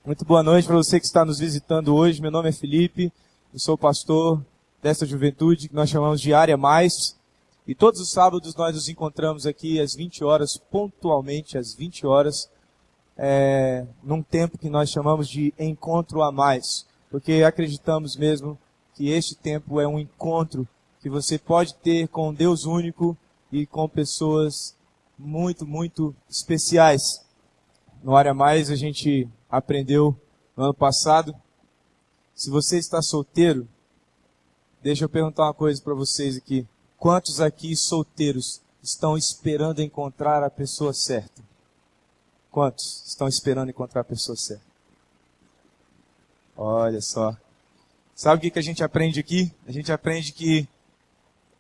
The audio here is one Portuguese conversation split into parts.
Muito boa noite para você que está nos visitando hoje. Meu nome é Felipe, eu sou pastor desta juventude que nós chamamos de Área Mais. E todos os sábados nós nos encontramos aqui às 20 horas, pontualmente às 20 horas, num tempo que nós chamamos de Encontro a Mais. Porque acreditamos mesmo que este tempo é um encontro que você pode ter com Deus único e com pessoas muito, muito especiais. No Área Mais a gente aprendeu no ano passado. Se você está solteiro, deixa eu perguntar uma coisa para vocês aqui. Quantos aqui solteiros estão esperando encontrar a pessoa certa? Quantos estão esperando encontrar a pessoa certa? Olha só. Sabe o que a gente aprende aqui? A gente aprende que,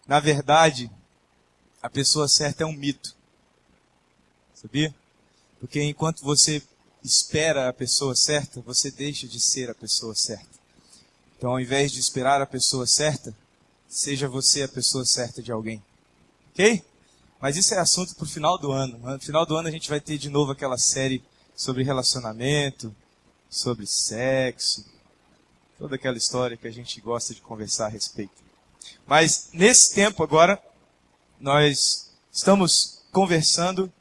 na verdade, a pessoa certa é um mito. Sabia? Porque enquanto você espera a pessoa certa, você deixa de ser a pessoa certa. Então, ao invés de esperar a pessoa certa, seja você a pessoa certa de alguém. Ok? Mas isso é assunto para o final do ano. No final do ano a gente vai ter de novo aquela série sobre relacionamento, sobre sexo, toda aquela história que a gente gosta de conversar a respeito. Mas nesse tempo agora, nós estamos conversando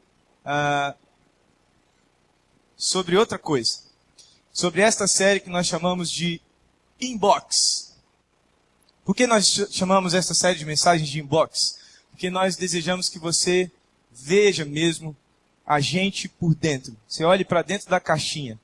sobre outra coisa. Sobre esta série que nós chamamos de Inbox. Por que nós chamamos esta série de mensagens de Inbox? Porque nós desejamos que você veja mesmo a gente por dentro. Você olhe para dentro da caixinha.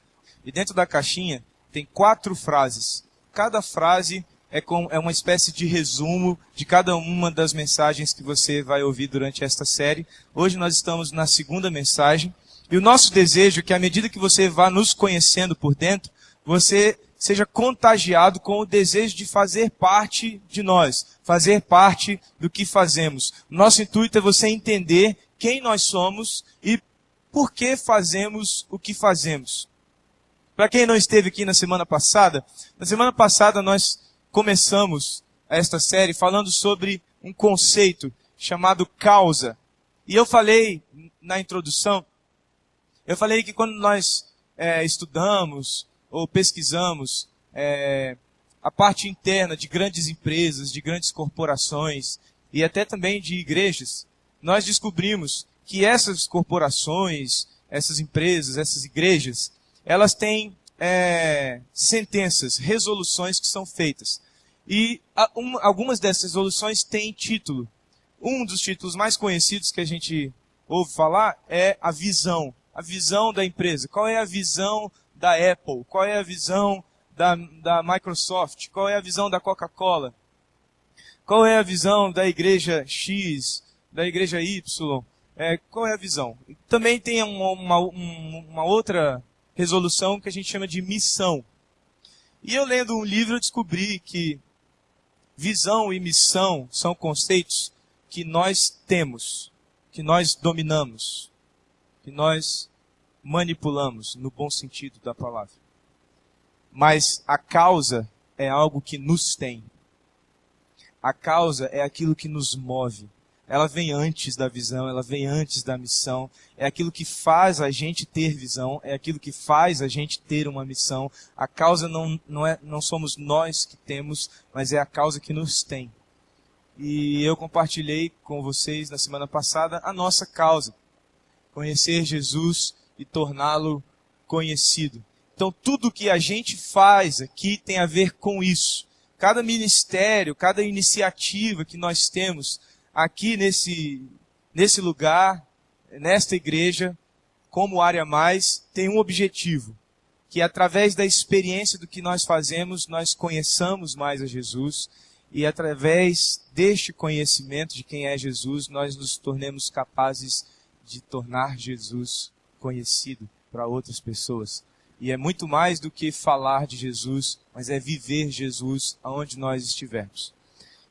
E dentro da caixinha tem 4 frases. Cada frase é uma espécie de resumo de cada uma das mensagens que você vai ouvir durante esta série. Hoje nós estamos na segunda mensagem. E o nosso desejo é que à medida que você vá nos conhecendo por dentro, você seja contagiado com o desejo de fazer parte de nós, fazer parte do que fazemos. Nosso intuito é você entender quem nós somos e por que fazemos o que fazemos. Para quem não esteve aqui na semana passada nós começamos esta série falando sobre um conceito chamado causa. E eu falei na introdução, que quando nós estudamos ou pesquisamos a parte interna de grandes empresas, de grandes corporações e até também de igrejas, nós descobrimos que essas corporações, essas empresas, essas igrejas, elas têm sentenças, resoluções que são feitas. E algumas dessas resoluções têm título. Um dos títulos mais conhecidos que a gente ouve falar é a visão. A visão da empresa. Qual é a visão da Apple? Qual é a visão da Microsoft? Qual é a visão da Coca-Cola? Qual é a visão da igreja X, da igreja Y? Qual é a visão? Também tem uma outra resolução que a gente chama de missão. E eu lendo um livro eu descobri que visão e missão são conceitos que nós temos, que nós dominamos, que nós manipulamos, no bom sentido da palavra. Mas a causa é algo que nos tem. A causa é aquilo que nos move. Ela vem antes da visão, ela vem antes da missão. É aquilo que faz a gente ter visão, é aquilo que faz a gente ter uma missão. A causa não somos nós que temos, mas é a causa que nos tem. E eu compartilhei com vocês na semana passada a nossa causa. Conhecer Jesus e torná-lo conhecido. Então tudo que a gente faz aqui tem a ver com isso. Cada ministério, cada iniciativa que nós temos aqui nesse lugar, nesta igreja, como Área Mais, tem um objetivo. Que através da experiência do que nós fazemos, nós conheçamos mais a Jesus. E através deste conhecimento de quem é Jesus, nós nos tornemos capazes de tornar Jesus conhecido para outras pessoas. E é muito mais do que falar de Jesus, mas é viver Jesus aonde nós estivermos.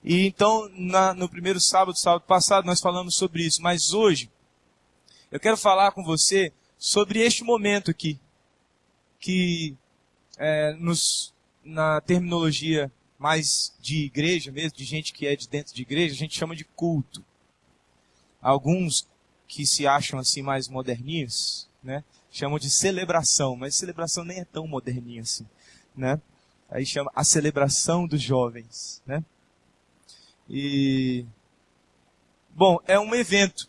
E então, no primeiro sábado passado, nós falamos sobre isso. Mas hoje, eu quero falar com você sobre este momento aqui, que na terminologia mais de igreja mesmo, de gente que é de dentro de igreja, a gente chama de culto. Alguns que se acham assim mais moderninhos, né, chamam de celebração, mas celebração nem é tão moderninha assim, né? Aí chama a celebração dos jovens, né? E, bom, é um evento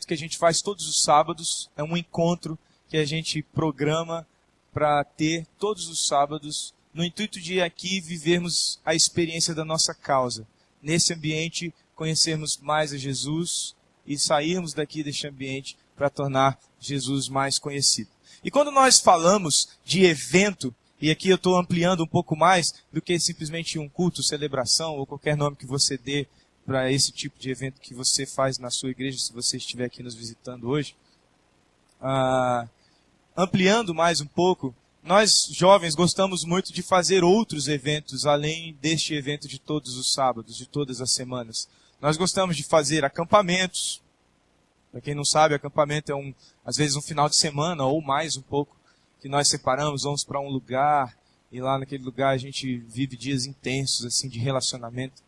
que a gente faz todos os sábados, é um encontro que a gente programa para ter todos os sábados, no intuito de aqui vivermos a experiência da nossa causa. Nesse ambiente, conhecermos mais a Jesus e sairmos daqui deste ambiente para tornar Jesus mais conhecido. E quando nós falamos de evento, e aqui eu estou ampliando um pouco mais do que simplesmente um culto, celebração ou qualquer nome que você dê para esse tipo de evento que você faz na sua igreja, se você estiver aqui nos visitando hoje. Ampliando mais um pouco, nós jovens gostamos muito de fazer outros eventos, além deste evento de todos os sábados, de todas as semanas. Nós gostamos de fazer acampamentos. Para quem não sabe, acampamento é às vezes um final de semana ou mais um pouco, que nós separamos, vamos para um lugar, e lá naquele lugar a gente vive dias intensos assim de relacionamento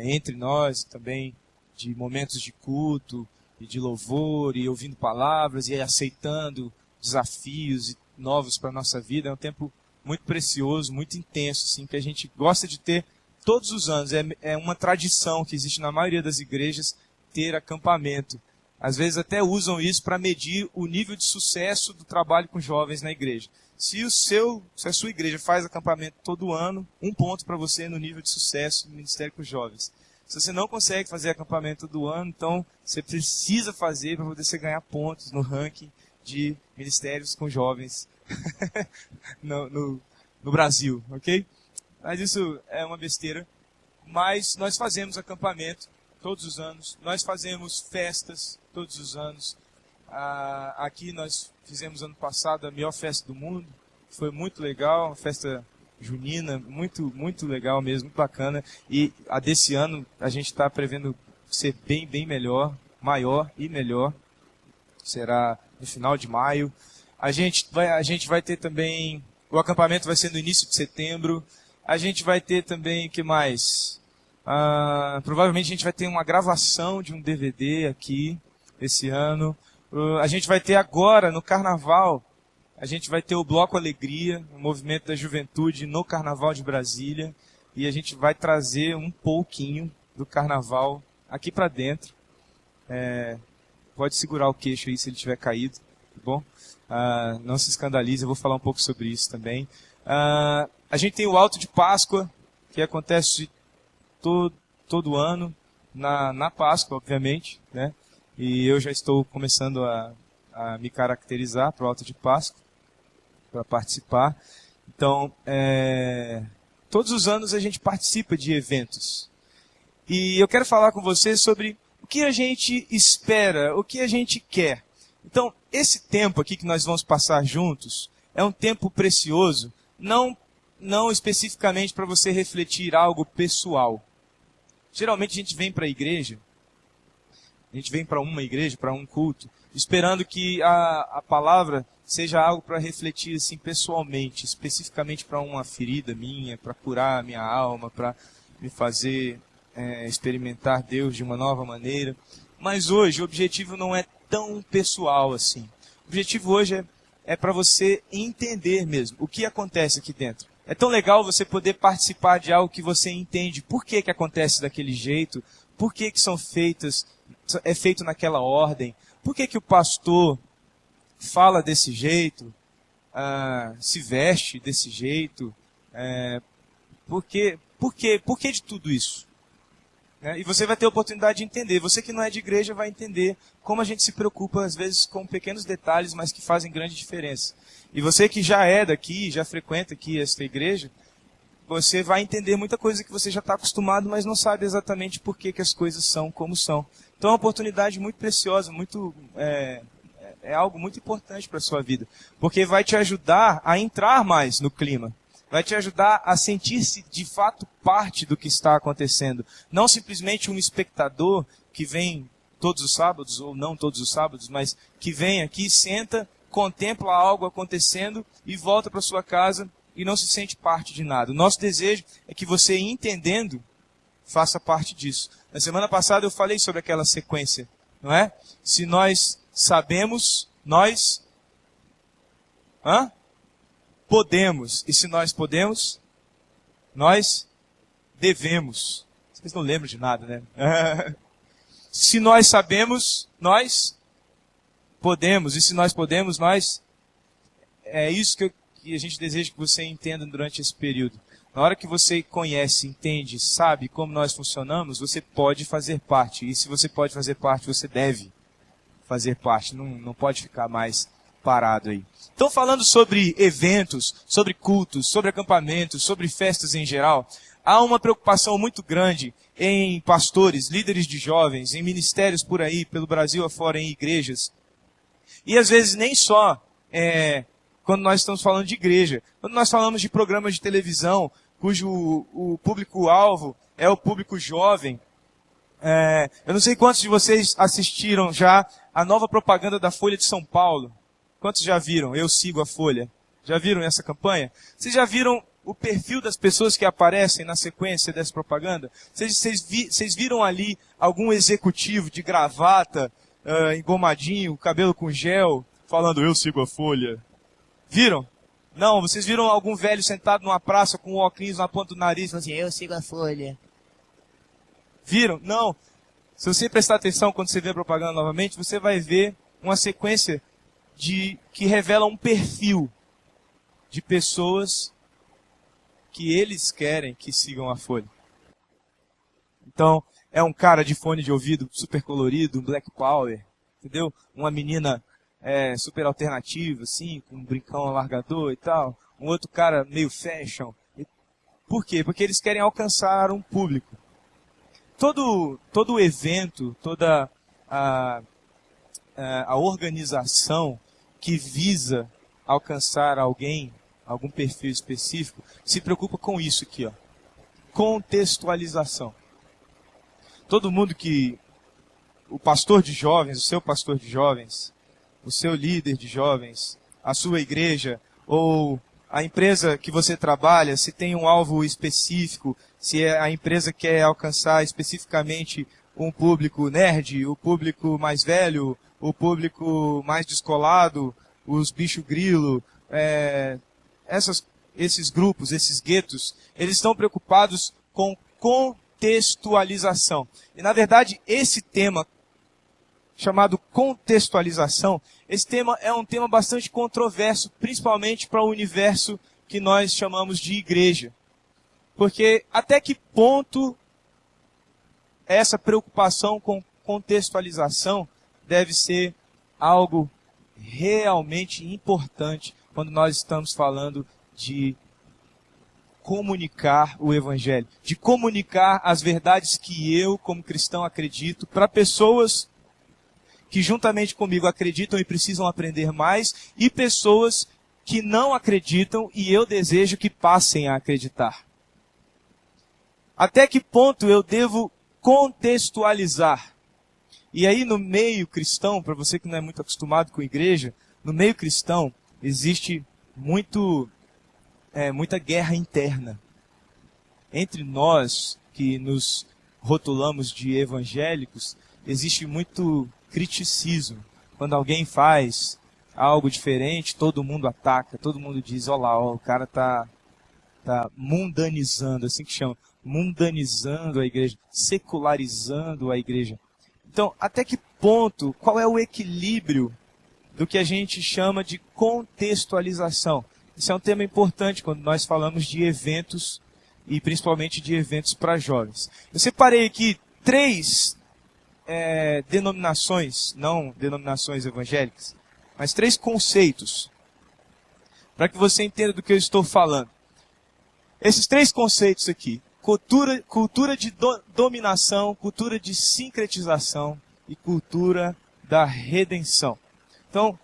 entre nós, também de momentos de culto e de louvor, e ouvindo palavras, e aceitando desafios novos para a nossa vida. É um tempo muito precioso, muito intenso, assim, que a gente gosta de ter todos os anos. É uma tradição que existe na maioria das igrejas ter acampamento. Às vezes até usam isso para medir o nível de sucesso do trabalho com jovens na igreja. Se a sua igreja faz acampamento todo ano, 1 ponto para você no nível de sucesso do ministério com jovens. Se você não consegue fazer acampamento todo ano, então você precisa fazer para poder você ganhar pontos no ranking de ministérios com jovens no Brasil, ok? Mas isso é uma besteira. Mas nós fazemos acampamento todos os anos, nós fazemos festas todos os anos. Aqui nós fizemos ano passado a maior festa do mundo, foi muito legal, uma festa junina, muito, muito legal mesmo, muito bacana. E a desse ano a gente está prevendo ser bem melhor, maior e melhor. Será no final de maio. A gente vai ter também, o acampamento vai ser no início de setembro. A gente vai ter também, o que mais? Provavelmente a gente vai ter uma gravação de um DVD aqui esse ano. A gente vai ter agora, no Carnaval, a gente vai ter o Bloco Alegria, o movimento da juventude no Carnaval de Brasília. E a gente vai trazer um pouquinho do Carnaval aqui para dentro. Pode segurar o queixo aí se ele tiver caído, tá bom? Não se escandalize, eu vou falar um pouco sobre isso também. A gente tem o Alto de Páscoa, que acontece todo ano, na Páscoa, obviamente, né? E eu já estou começando a me caracterizar para o Alto de Páscoa, para participar. Então, todos os anos a gente participa de eventos. E eu quero falar com vocês sobre o que a gente espera, o que a gente quer. Então, esse tempo aqui que nós vamos passar juntos é um tempo precioso, não especificamente para você refletir algo pessoal. Geralmente a gente vem para a igreja, a gente vem para uma igreja, para um culto, esperando que a palavra seja algo para refletir assim pessoalmente, especificamente para uma ferida minha, para curar a minha alma, para me fazer experimentar Deus de uma nova maneira. Mas hoje o objetivo não é tão pessoal assim. O objetivo hoje é para você entender mesmo o que acontece aqui dentro. É tão legal você poder participar de algo que você entende por que acontece daquele jeito, por que é feito naquela ordem, por que o pastor fala desse jeito, se veste desse jeito, por que de tudo isso? E você vai ter a oportunidade de entender. Você que não é de igreja vai entender como a gente se preocupa, às vezes, com pequenos detalhes, mas que fazem grande diferença. E você que já é daqui, já frequenta aqui esta igreja, você vai entender muita coisa que você já está acostumado, mas não sabe exatamente por que as coisas são como são. Então é uma oportunidade muito preciosa, é algo muito importante para a sua vida. Porque vai te ajudar a entrar mais no clima. Vai te ajudar a sentir-se de fato parte do que está acontecendo. Não simplesmente um espectador que vem todos os sábados, ou não todos os sábados, mas que vem aqui, senta, contempla algo acontecendo e volta para sua casa e não se sente parte de nada. O nosso desejo é que você, entendendo, faça parte disso. Na semana passada eu falei sobre aquela sequência, não é? Se nós sabemos, nós podemos. E se nós podemos, nós devemos. Vocês não lembram de nada, né? Se nós sabemos, nós podemos. E se nós podemos, nós... É isso que a gente deseja que você entenda durante esse período. Na hora que você conhece, entende, sabe como nós funcionamos, você pode fazer parte. E se você pode fazer parte, você deve fazer parte. Não pode ficar mais parado aí. Então, falando sobre eventos, sobre cultos, sobre acampamentos, sobre festas em geral, há uma preocupação muito grande em pastores, líderes de jovens, em ministérios por aí, pelo Brasil afora, em igrejas. E às vezes nem só quando nós estamos falando de igreja. Quando nós falamos de programas de televisão, cujo o público-alvo é o público jovem. Eu não sei quantos de vocês assistiram já a nova propaganda da Folha de São Paulo. Quantos já viram? Eu sigo a Folha. Já viram essa campanha? Vocês já viram o perfil das pessoas que aparecem na sequência dessa propaganda? Vocês viram ali algum executivo de gravata, engomadinho, cabelo com gel, falando, eu sigo a Folha? Viram? Não, vocês viram algum velho sentado numa praça com um óculos na ponta do nariz, falando assim, eu sigo a Folha? Viram? Não. Se você prestar atenção quando você vê a propaganda novamente, você vai ver uma sequência que revela um perfil de pessoas que eles querem que sigam a Folha. Então, é um cara de fone de ouvido super colorido, um Black Power, entendeu? Uma menina super alternativa, assim, com um brincão alargador e tal. Um outro cara meio fashion. Por quê? Porque eles querem alcançar um público. Todo evento, toda a organização que visa alcançar alguém, algum perfil específico, se preocupa com isso aqui, ó. Contextualização. Todo mundo o pastor de jovens, o seu pastor de jovens, o seu líder de jovens, a sua igreja, ou a empresa que você trabalha, se tem um alvo específico, se a empresa quer alcançar especificamente um público nerd, o público mais velho, o público mais descolado, os bicho grilo, esses grupos, esses guetos, eles estão preocupados com contextualização. E na verdade, esse tema, chamado contextualização, esse tema é um tema bastante controverso, principalmente para o universo que nós chamamos de igreja. Porque até que ponto essa preocupação com contextualização deve ser algo realmente importante quando nós estamos falando de comunicar o Evangelho, de comunicar as verdades que eu, como cristão, acredito para pessoas que juntamente comigo acreditam e precisam aprender mais, e pessoas que não acreditam e eu desejo que passem a acreditar. Até que ponto eu devo contextualizar? E aí no meio cristão, para você que não é muito acostumado com igreja, no meio cristão existe muita guerra interna. Entre nós que nos rotulamos de evangélicos, existe muito criticismo. Quando alguém faz algo diferente, todo mundo ataca, todo mundo diz, olha lá, o cara tá mundanizando, assim que chama, mundanizando a igreja, secularizando a igreja. Então, até que ponto, qual é o equilíbrio do que a gente chama de contextualização? Isso é um tema importante quando nós falamos de eventos, e principalmente de eventos para jovens. Eu separei aqui 3 denominações, não denominações evangélicas, mas 3 conceitos, para que você entenda do que eu estou falando. Esses 3 conceitos aqui, cultura de dominação, cultura de sincretização e cultura da redenção. Então,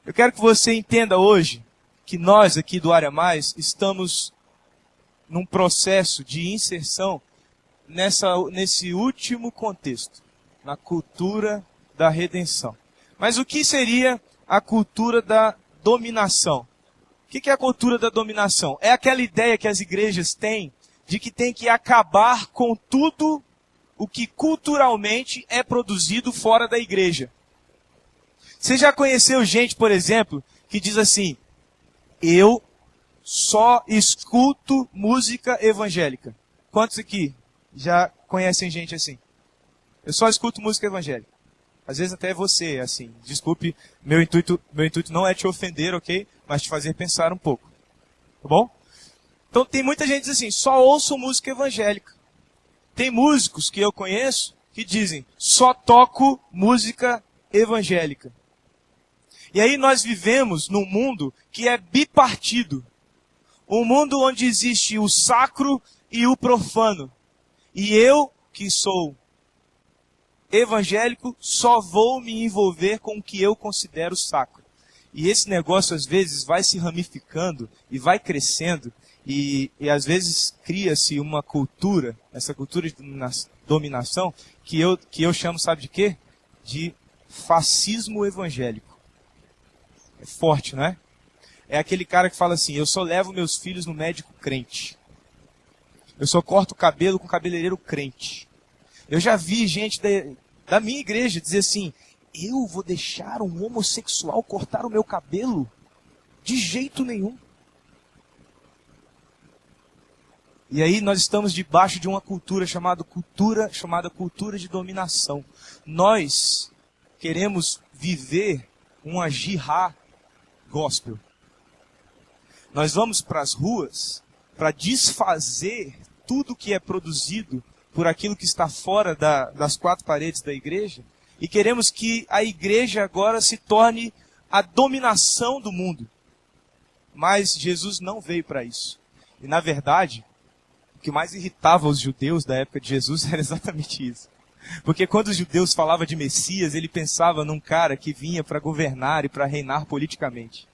eu quero que você entenda hoje que nós aqui do Área Mais estamos num processo de inserção nesse último contexto, na cultura da redenção. Mas o que seria a cultura da dominação? O que é a cultura da dominação? É aquela ideia que as igrejas têm de que tem que acabar com tudo o que culturalmente é produzido fora da igreja. Você já conheceu gente, por exemplo, que diz assim: eu só escuto música evangélica? Quantos aqui já conhecem gente assim? Eu só escuto música evangélica. Às vezes até você, assim. Desculpe, meu intuito não é te ofender, ok? Mas te fazer pensar um pouco. Tá bom? Então tem muita gente que diz assim: só ouço música evangélica. Tem músicos que eu conheço que dizem: só toco música evangélica. E aí nós vivemos num mundo que é bipartido. Um mundo onde existe o sacro e o profano. E eu, que sou evangélico, só vou me envolver com o que eu considero sacro. E esse negócio às vezes vai se ramificando e vai crescendo. E às vezes cria-se uma cultura, essa cultura de dominação, que eu chamo, sabe de quê? De fascismo evangélico. É forte, não é? É aquele cara que fala assim: eu só levo meus filhos no médico crente. Eu só corto o cabelo com cabeleireiro crente. Eu já vi gente da minha igreja dizer assim: eu vou deixar um homossexual cortar o meu cabelo? De jeito nenhum. E aí nós estamos debaixo de uma cultura chamada cultura de dominação. Nós queremos viver uma jihad gospel. Nós vamos para as ruas para desfazer tudo que é produzido por aquilo que está fora das quatro paredes da igreja, e queremos que a igreja agora se torne a dominação do mundo. Mas Jesus não veio para isso. E na verdade, o que mais irritava os judeus da época de Jesus era exatamente isso. Porque quando os judeus falavam de Messias, ele pensava num cara que vinha para governar e para reinar politicamente.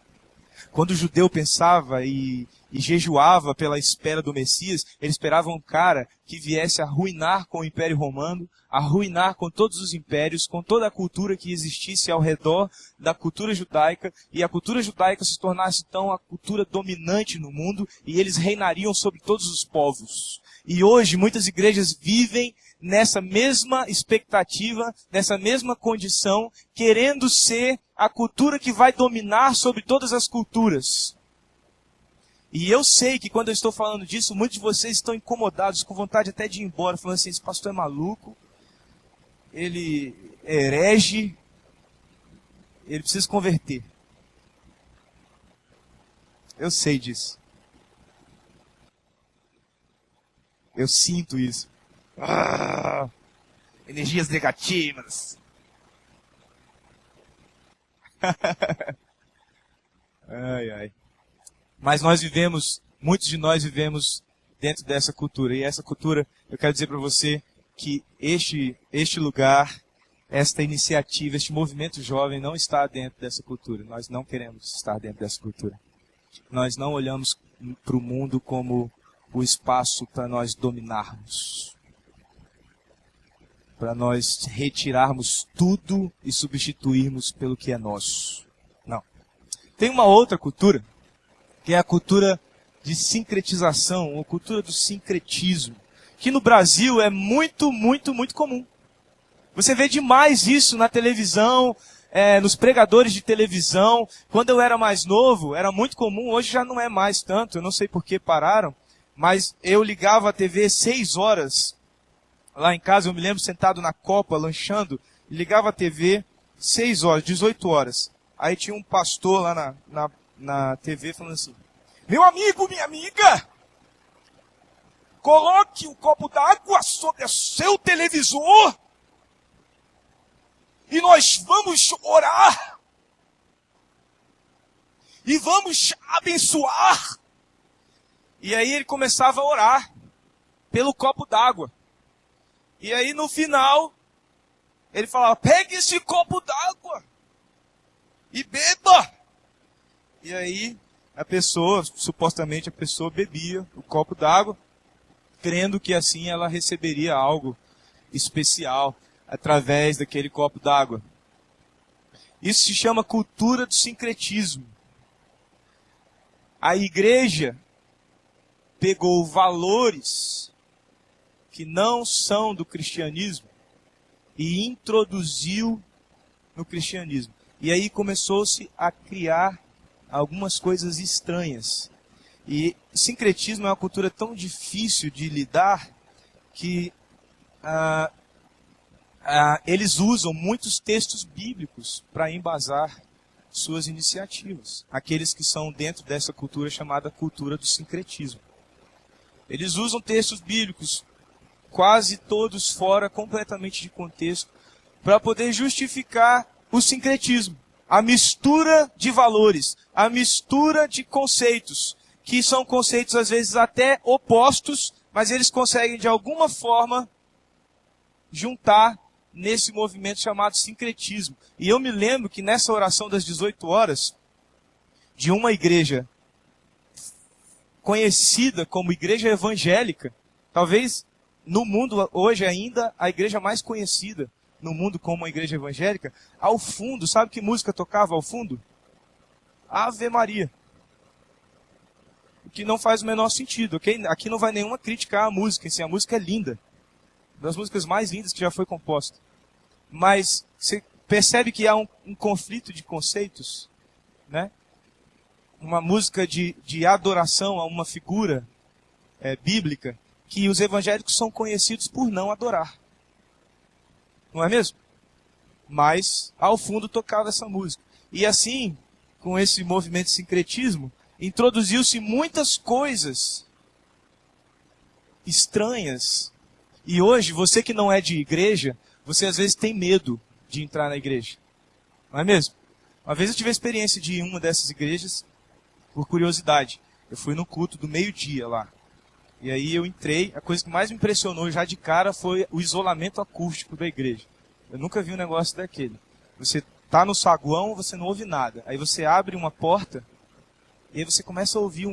Quando o judeu pensava e jejuava pela espera do Messias, ele esperava um cara que viesse a arruinar com o Império Romano, arruinar com todos os impérios, com toda a cultura que existisse ao redor da cultura judaica, e a cultura judaica se tornasse então a cultura dominante no mundo, e eles reinariam sobre todos os povos. E hoje muitas igrejas vivem nessa mesma expectativa, nessa mesma condição, querendo ser a cultura que vai dominar sobre todas as culturas. E eu sei que quando eu estou falando disso, muitos de vocês estão incomodados, com vontade até de ir embora, falando assim: esse pastor é maluco, ele é herege, ele precisa se converter. Eu sei disso. Eu sinto isso. Energias negativas. Ai, ai. Mas muitos de nós vivemos dentro dessa cultura. E essa cultura, eu quero dizer para você que este lugar, esta iniciativa, este movimento jovem não está dentro dessa cultura. Nós não queremos estar dentro dessa cultura. Nós não olhamos para o mundo como o espaço para nós dominarmos. Para nós retirarmos tudo e substituirmos pelo que é nosso. Não. Tem uma outra cultura, que é a cultura de sincretização, ou cultura do sincretismo, que no Brasil é muito, muito, muito comum. Você vê demais isso na televisão, nos pregadores de televisão. Quando eu era mais novo, era muito comum, hoje já não é mais tanto, eu não sei por que pararam, mas eu ligava a TV 6 horas, lá em casa, eu me lembro sentado na copa, lanchando, ligava a TV 6 horas, 18 horas. Aí tinha um pastor lá na TV falando assim: meu amigo, minha amiga, coloque um copo d'água sobre o seu televisor e nós vamos orar e vamos abençoar. E aí ele começava a orar pelo copo d'água. E aí no final, ele falava: pegue esse copo d'água e beba. E aí supostamente a pessoa bebia o copo d'água, crendo que assim ela receberia algo especial através daquele copo d'água. Isso se chama cultura do sincretismo. A igreja pegou valores que não são do cristianismo e introduziu no cristianismo. E aí começou-se a criar algumas coisas estranhas. E sincretismo é uma cultura tão difícil de lidar que eles usam muitos textos bíblicos para embasar suas iniciativas. Aqueles que são dentro dessa cultura chamada cultura do sincretismo. Eles usam textos bíblicos, quase todos fora completamente de contexto, para poder justificar o sincretismo. A mistura de valores, a mistura de conceitos, que são conceitos às vezes até opostos, mas eles conseguem de alguma forma juntar nesse movimento chamado sincretismo. E eu me lembro que nessa oração das 18 horas, de uma igreja conhecida como igreja evangélica, talvez no mundo hoje ainda a igreja mais conhecida no mundo como uma igreja evangélica, ao fundo, sabe que música tocava ao fundo? Ave Maria. O que não faz o menor sentido, ok? Aqui não vai nenhuma crítica à música, assim, a música é linda. Uma das músicas mais lindas que já foi composta. Mas você percebe que há um conflito de conceitos, né? Uma música de adoração a uma figura bíblica que os evangélicos são conhecidos por não adorar. Não é mesmo? Mas, ao fundo, tocava essa música. E assim, com esse movimento de sincretismo, introduziu-se muitas coisas estranhas. E hoje, você que não é de igreja, você às vezes tem medo de entrar na igreja. Não é mesmo? Uma vez eu tive a experiência de ir em uma dessas igrejas, por curiosidade. Eu fui no culto do meio-dia lá. E aí eu entrei, a coisa que mais me impressionou já de cara foi o isolamento acústico da igreja. Eu nunca vi um negócio daquele. Você tá no saguão, você não ouve nada. Aí você abre uma porta, e aí você começa a ouvir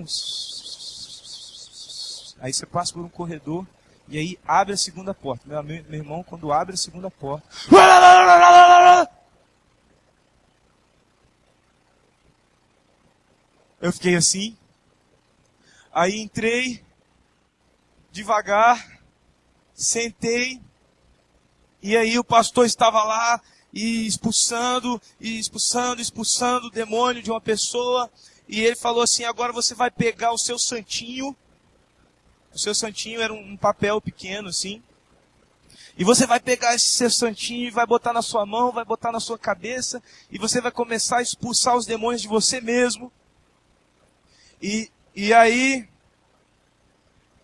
Aí você passa por um corredor, e aí abre a segunda porta. Meu irmão, quando abre a segunda porta... Eu fiquei assim. Aí entrei... devagar, sentei, e aí o pastor estava lá, e expulsando o demônio de uma pessoa, e ele falou assim, agora você vai pegar o seu santinho era um papel pequeno assim, e você vai pegar esse seu santinho e vai botar na sua mão, vai botar na sua cabeça, e você vai começar a expulsar os demônios de você mesmo, e aí...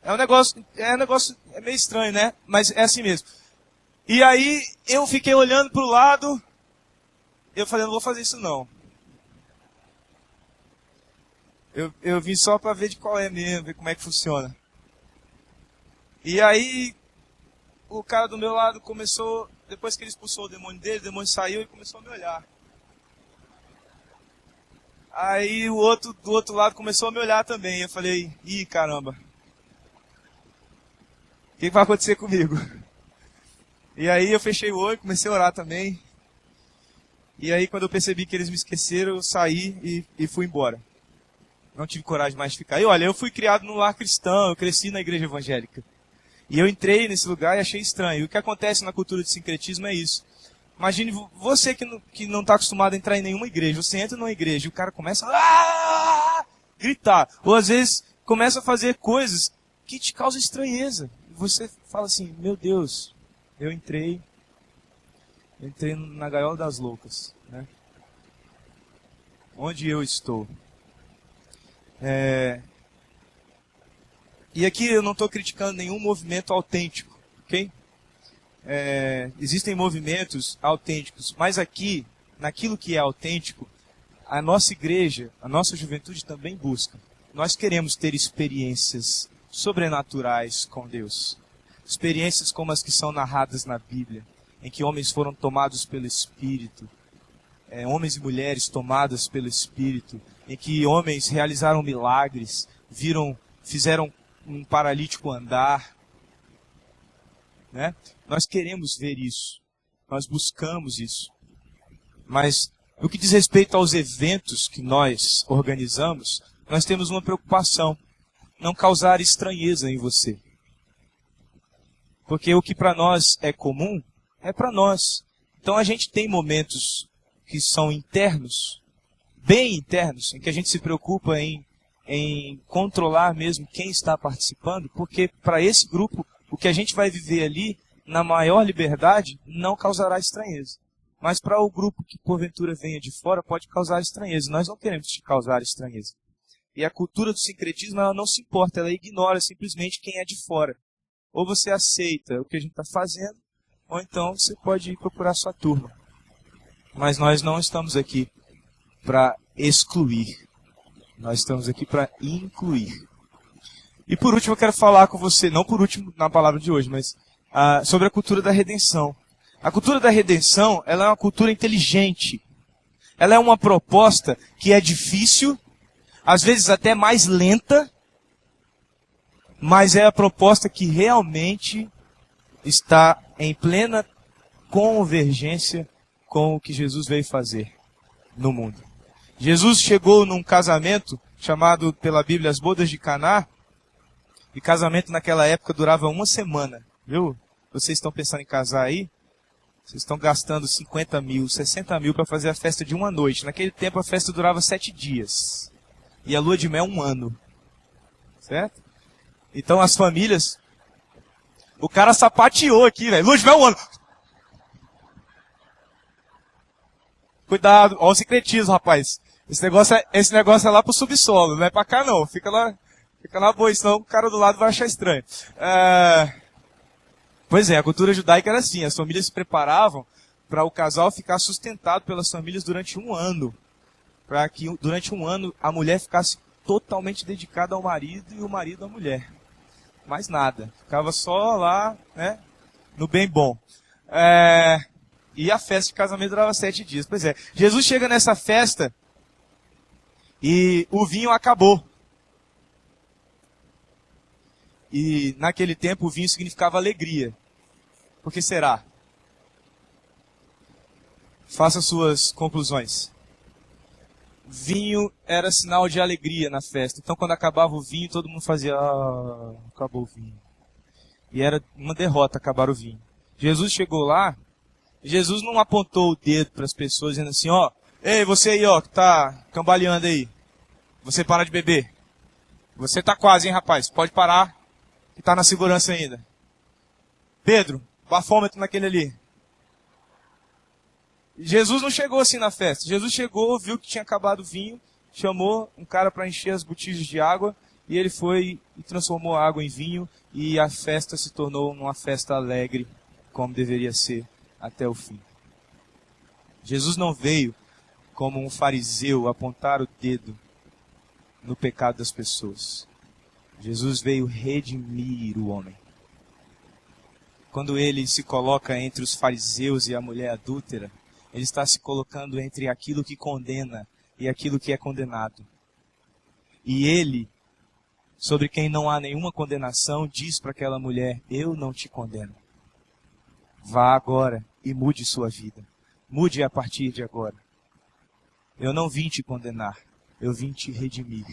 É um negócio meio estranho, né? Mas é assim mesmo. E aí, eu fiquei olhando pro lado, eu falei, não vou fazer isso não. Eu vim só para ver de qual é mesmo, ver como é que funciona. E aí, o cara do meu lado começou, depois que ele expulsou o demônio dele, o demônio saiu e começou a me olhar. Aí o outro do outro lado começou a me olhar também. Eu falei, ih, caramba. O que vai acontecer comigo? E aí eu fechei o olho, comecei a orar também. E aí quando eu percebi que eles me esqueceram, eu saí e fui embora. Não tive coragem mais de ficar. E olha, eu fui criado num lar cristão, eu cresci na igreja evangélica. E eu entrei nesse lugar e achei estranho. E o que acontece na cultura de sincretismo é isso. Imagine você que não está acostumado a entrar em nenhuma igreja. Você entra numa igreja e o cara começa a gritar. Ou às vezes começa a fazer coisas que te causam estranheza. Você fala assim, meu Deus, eu entrei na gaiola das loucas, né? Onde eu estou? E aqui eu não estou criticando nenhum movimento autêntico, ok? Existem movimentos autênticos, mas aqui, naquilo que é autêntico, a nossa igreja, a nossa juventude também busca. Nós queremos ter experiências sobrenaturais com Deus. Experiências como as que são narradas na Bíblia, em que homens foram tomados pelo Espírito, homens e mulheres tomadas pelo Espírito, em que homens realizaram milagres, fizeram um paralítico andar, né? Nós queremos ver isso, nós buscamos isso. Mas no que diz respeito aos eventos que nós organizamos, nós temos uma preocupação: não causar estranheza em você. Porque o que para nós é comum, é para nós. Então a gente tem momentos que são internos, bem internos, em que a gente se preocupa em controlar mesmo quem está participando, porque para esse grupo, o que a gente vai viver ali, na maior liberdade, não causará estranheza. Mas para o grupo que porventura venha de fora, pode causar estranheza. Nós não queremos te causar estranheza. E a cultura do sincretismo, ela não se importa, ela ignora simplesmente quem é de fora. Ou você aceita o que a gente está fazendo, ou então você pode ir procurar sua turma. Mas nós não estamos aqui para excluir. Nós estamos aqui para incluir. E por último eu quero falar com você, não por último na palavra de hoje, mas sobre a cultura da redenção. A cultura da redenção, ela é uma cultura inteligente. Ela é uma proposta que é difícil, às vezes até mais lenta, mas é a proposta que realmente está em plena convergência com o que Jesus veio fazer no mundo. Jesus chegou num casamento chamado pela Bíblia as Bodas de Caná, e casamento naquela época durava uma semana, viu? Vocês estão pensando em casar aí? Vocês estão gastando 50 mil, 60 mil para fazer a festa de uma noite. Naquele tempo a festa durava 7 dias. E a lua de mel 1 ano. Certo? Então as famílias... O cara sapateou aqui, velho. Lua de mel 1 ano. Cuidado, olha o secretismo, rapaz. Esse negócio é lá pro subsolo, não é pra cá não. Fica na boa, senão o cara do lado vai achar estranho. Pois é, a cultura judaica era assim. As famílias se preparavam para o casal ficar sustentado pelas famílias durante 1 ano. Para que durante 1 ano a mulher ficasse totalmente dedicada ao marido e o marido à mulher. Mais nada. Ficava só lá, né, no bem bom. E a festa de casamento durava 7 dias. Pois é, Jesus chega nessa festa e o vinho acabou. E naquele tempo o vinho significava alegria. Por que será? Faça suas conclusões. Vinho era sinal de alegria na festa. Então quando acabava o vinho, todo mundo fazia, acabou o vinho. E era uma derrota acabar o vinho. Jesus chegou lá, Jesus não apontou o dedo para as pessoas dizendo assim, ei, você aí, que tá cambaleando aí. Você para de beber. Você tá quase, hein, rapaz? Pode parar, que tá na segurança ainda. Pedro, bafômetro naquele ali. Jesus não chegou assim na festa. Jesus chegou, viu que tinha acabado o vinho, chamou um cara para encher as botijas de água, e ele foi e transformou a água em vinho, e a festa se tornou uma festa alegre, como deveria ser até o fim. Jesus não veio como um fariseu apontar o dedo no pecado das pessoas. Jesus veio redimir o homem. Quando ele se coloca entre os fariseus e a mulher adúltera, ele está se colocando entre aquilo que condena e aquilo que é condenado. E ele, sobre quem não há nenhuma condenação, diz para aquela mulher, eu não te condeno. Vá agora e mude sua vida. Mude a partir de agora. Eu não vim te condenar, eu vim te redimir.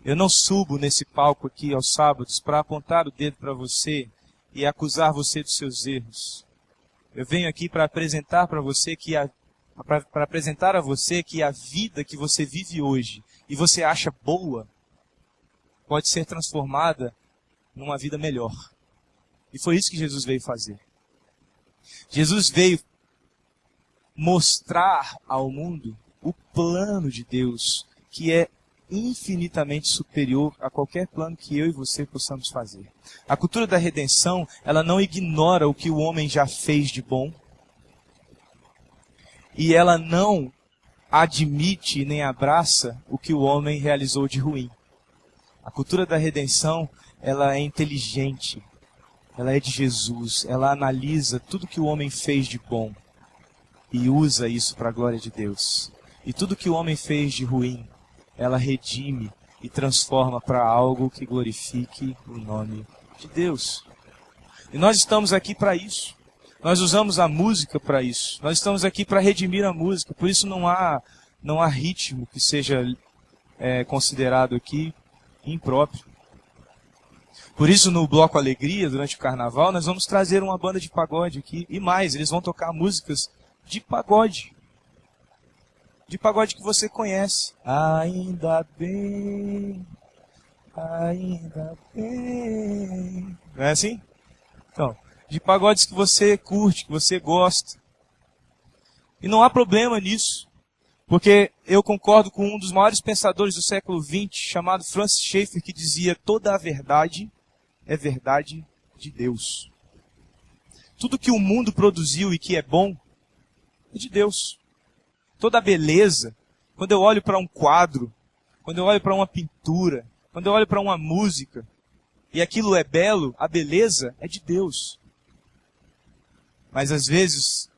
Eu não subo nesse palco aqui aos sábados para apontar o dedo para você e acusar você dos seus erros. Eu venho aqui para apresentar para você para apresentar a você que a vida que você vive hoje e você acha boa pode ser transformada numa vida melhor. E foi isso que Jesus veio fazer. Jesus veio mostrar ao mundo o plano de Deus, que é infinitamente superior a qualquer plano que eu e você possamos fazer. A cultura da redenção, ela não ignora o que o homem já fez de bom, e ela não admite nem abraça o que o homem realizou de ruim. A cultura da redenção, ela é inteligente, ela é de Jesus, ela analisa tudo que o homem fez de bom e usa isso para a glória de Deus. E tudo que o homem fez de ruim, ela redime e transforma para algo que glorifique o nome de Deus. E nós estamos aqui para isso. Nós usamos a música para isso. Nós estamos aqui para redimir a música. Por isso não há ritmo que seja considerado aqui impróprio. Por isso no Bloco Alegria, durante o Carnaval, nós vamos trazer uma banda de pagode aqui. E mais, eles vão tocar músicas de pagode. de pagode que você conhece. Ainda bem, ainda bem. Não é assim? Então, de pagodes que você curte, que você gosta. E não há problema nisso. Porque eu concordo com um dos maiores pensadores do século XX, chamado Francis Schaeffer, que dizia: toda a verdade é verdade de Deus. Tudo que o mundo produziu e que é bom, é de Deus. Toda a beleza, quando eu olho para um quadro, quando eu olho para uma pintura, quando eu olho para uma música, e aquilo é belo, a beleza é de Deus. Mas às vezes,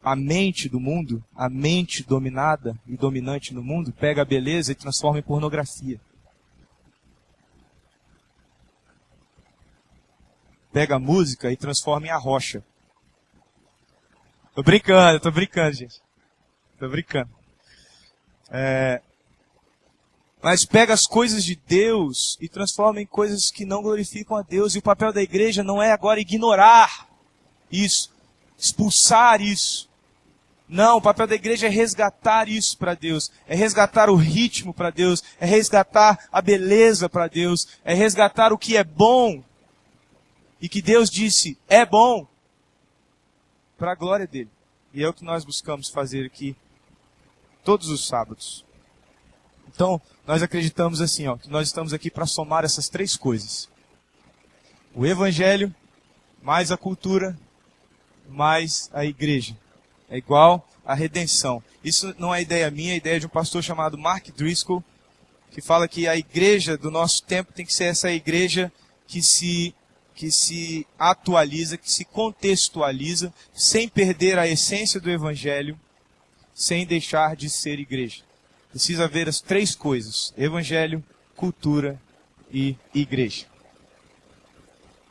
a mente do mundo, a mente dominada e dominante no mundo, pega a beleza e transforma em pornografia. Pega a música e transforma em arrocha. Tô brincando, gente. Tô brincando. Mas pega as coisas de Deus e transforma em coisas que não glorificam a Deus. E o papel da igreja não é agora ignorar isso, expulsar isso. Não, o papel da igreja é resgatar isso para Deus. É resgatar o ritmo para Deus. É resgatar a beleza para Deus. É resgatar o que é bom. E que Deus disse, é bom. Para a glória dele. E é o que nós buscamos fazer aqui todos os sábados. Então, nós acreditamos assim, que nós estamos aqui para somar essas três coisas. O evangelho, mais a cultura, mais a igreja. É igual a redenção. Isso não é ideia minha, é ideia de um pastor chamado Mark Driscoll, que fala que a igreja do nosso tempo tem que ser essa igreja que se atualiza, que se contextualiza, sem perder a essência do evangelho, sem deixar de ser igreja. Precisa haver as três coisas: evangelho, cultura e igreja.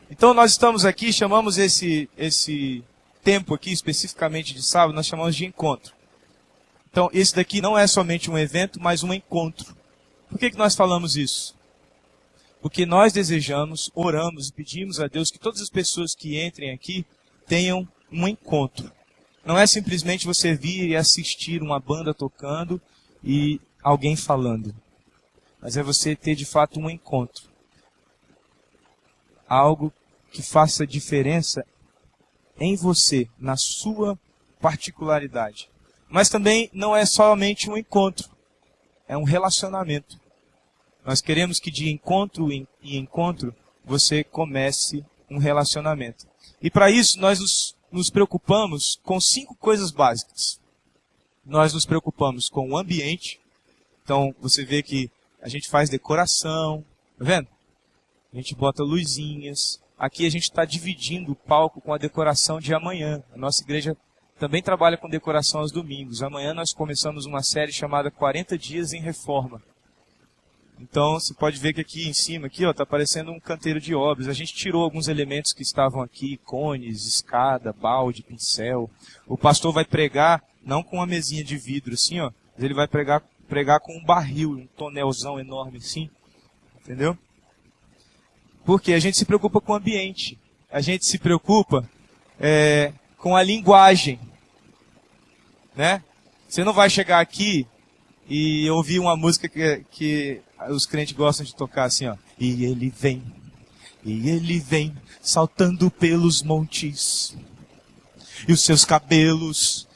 Então nós estamos aqui, chamamos esse tempo aqui, especificamente de sábado, nós chamamos de encontro. Então esse daqui não é somente um evento, mas um encontro. Por que nós falamos isso? Porque nós desejamos, oramos e pedimos a Deus que todas as pessoas que entrem aqui tenham um encontro. Não é simplesmente você vir e assistir uma banda tocando e alguém falando. Mas é você ter de fato um encontro. Algo que faça diferença em você, na sua particularidade. Mas também não é somente um encontro. É um relacionamento. Nós queremos que de encontro em encontro você comece um relacionamento. E para isso nós nos preocupamos com 5 coisas básicas. Nós nos preocupamos com o ambiente. Então você vê que a gente faz decoração, tá vendo? A gente bota luzinhas. Aqui a gente está dividindo o palco com a decoração de amanhã. A nossa igreja também trabalha com decoração aos domingos. Amanhã nós começamos uma série chamada 40 Dias em Reforma. Então, você pode ver que aqui em cima, está aparecendo um canteiro de obras. A gente tirou alguns elementos que estavam aqui, cones, escada, balde, pincel. O pastor vai pregar, não com uma mesinha de vidro assim, mas ele vai pregar com um barril, um tonelzão enorme assim. Entendeu? Porque a gente se preocupa com o ambiente. A gente se preocupa com a linguagem. Né? Você não vai chegar aqui e ouvir uma música que os crentes gostam de tocar assim, E ele vem, saltando pelos montes. E os seus cabelos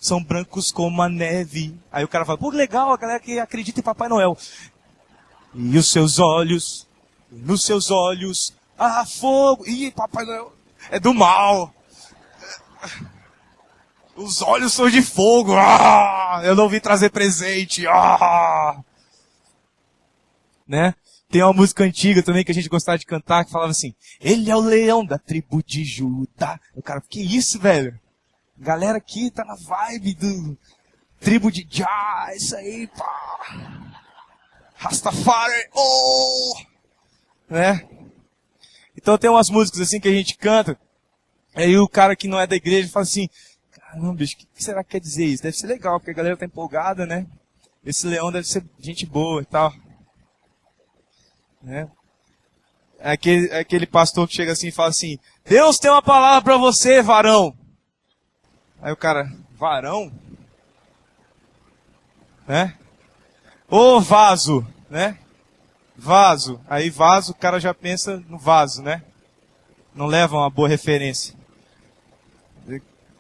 são brancos como a neve. Aí o cara fala, pô, legal, a galera que acredita em Papai Noel. E os seus olhos, nos seus olhos, fogo. Ih, Papai Noel é do mal. Os olhos são de fogo. Eu não vim trazer presente. Né? Tem uma música antiga também que a gente gostava de cantar que falava assim: ele é o leão da tribo de Judá. O cara, que isso, velho? A galera aqui tá na vibe do tribo de Jah, isso aí, pá. Rastafari, né? Então tem umas músicas assim que a gente canta, aí o cara que não é da igreja fala assim: caramba, bicho, o que será que quer dizer isso? Deve ser legal, porque a galera tá empolgada, né? Esse leão deve ser gente boa e tal. Né? Aquele pastor que chega assim e fala assim: Deus tem uma palavra para você, varão. Aí o cara, varão, né? Ou vaso, né? Vaso. Aí vaso, o cara já pensa no vaso, né? Não leva uma boa referência.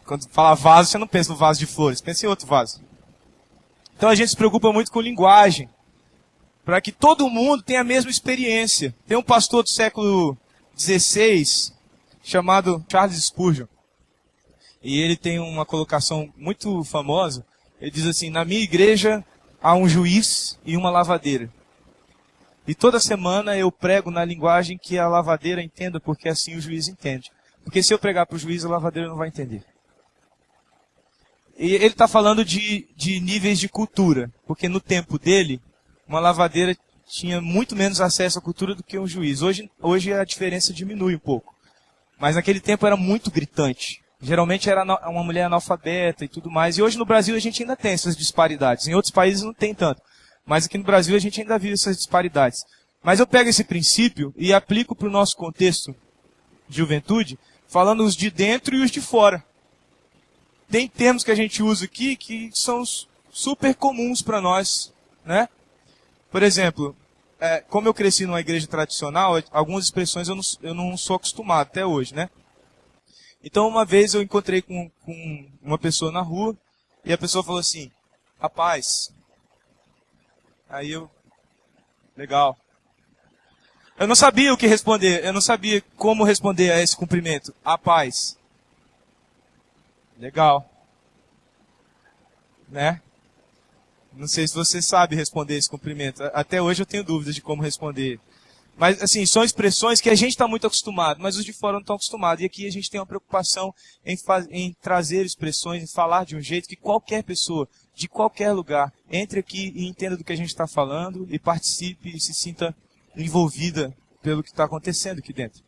Quando fala vaso, você não pensa no vaso de flores, pensa em outro vaso. Então a gente se preocupa muito com linguagem, para que todo mundo tenha a mesma experiência. Tem um pastor do século XVI, chamado Charles Spurgeon, e ele tem uma colocação muito famosa. Ele diz assim: na minha igreja há um juiz e uma lavadeira. E toda semana eu prego na linguagem que a lavadeira entenda, porque assim o juiz entende. Porque se eu pregar para o juiz, a lavadeira não vai entender. E ele está falando de níveis de cultura, porque no tempo dele, uma lavadeira tinha muito menos acesso à cultura do que um juiz. Hoje a diferença diminui um pouco. Mas naquele tempo era muito gritante. Geralmente era uma mulher analfabeta e tudo mais. E hoje no Brasil a gente ainda tem essas disparidades. Em outros países não tem tanto. Mas aqui no Brasil a gente ainda vive essas disparidades. Mas eu pego esse princípio e aplico para o nosso contexto de juventude, falando os de dentro e os de fora. Tem termos que a gente usa aqui que são super comuns para nós, né? Por exemplo, como eu cresci numa igreja tradicional, algumas expressões eu não sou acostumado até hoje, né? Então uma vez eu encontrei com uma pessoa na rua e a pessoa falou assim: rapaz. Aí eu, legal. Eu não sabia o que responder, eu não sabia como responder a esse cumprimento. Rapaz. Legal. Né? Não sei se você sabe responder esse cumprimento. Até hoje eu tenho dúvidas de como responder. Mas, assim, são expressões que a gente está muito acostumado, mas os de fora não estão acostumados. E aqui a gente tem uma preocupação em trazer expressões, em falar de um jeito que qualquer pessoa, de qualquer lugar, entre aqui e entenda do que a gente está falando e participe e se sinta envolvida pelo que está acontecendo aqui dentro.